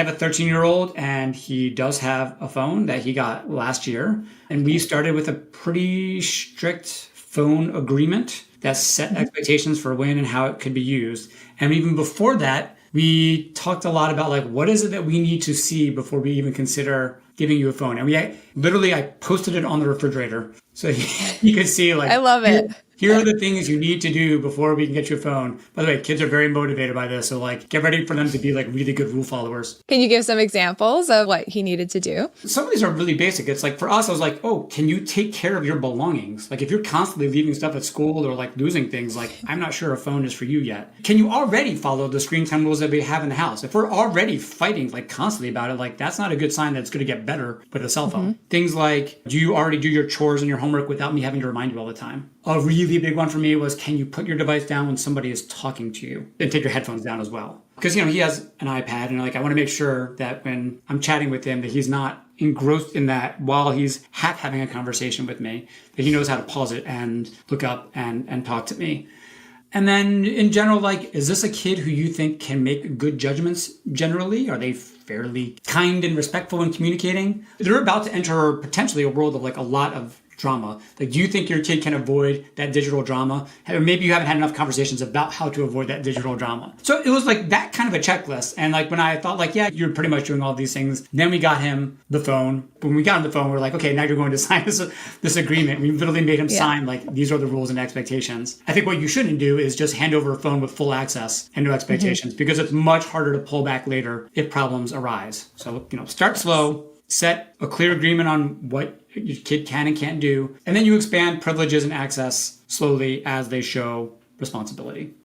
have a 13-year-old and he does have a phone that he got last year. And we started with a pretty strict phone agreement that set expectations for when and how it could be used. And even before that, we talked a lot about like, what is it that we need to see before we even consider giving you a phone? And I posted it on the refrigerator so you could see like, I love it. Here are the things you need to do before we can get you a phone. By the way, kids are very motivated by this. So like, get ready for them to be like really good rule followers. Can you give some examples of what he needed to do? Some of these are really basic. It's like for us, I was like, oh, can you take care of your belongings? Like if you're constantly leaving stuff at school or like losing things, like I'm not sure a phone is for you yet. Can you already follow the screen time rules that we have in the house? If we're already fighting like constantly about it, like that's not a good sign that it's going to get better with a cell phone. Things like, do you already do your chores and your homework without me having to remind you all the time? A really big one for me was, can you put your device down when somebody is talking to you? And take your headphones down as well. Because, he has an iPad and like, I want to make sure that when I'm chatting with him, that he's not engrossed in that while he's having a conversation with me, that he knows how to pause it and look up and talk to me. And then in general, like, is this a kid who you think can make good judgments generally? Are they fairly kind and respectful when communicating? They're about to enter potentially a world of like a lot of drama. Like, do you think your kid can avoid that digital drama? Or maybe you haven't had enough conversations about how to avoid that digital drama. So it was like that kind of a checklist. And like when I thought like, yeah, you're pretty much doing all these things. Then we got him the phone. When we got him the phone, we're like, okay, now you're going to sign this agreement. We literally made him sign like, these are the rules and expectations. I think what you shouldn't do is just hand over a phone with full access and no expectations, because it's much harder to pull back later if problems arise. So, start slow, set a clear agreement on what your kid can and can't do, and then you expand privileges and access slowly as they show responsibility.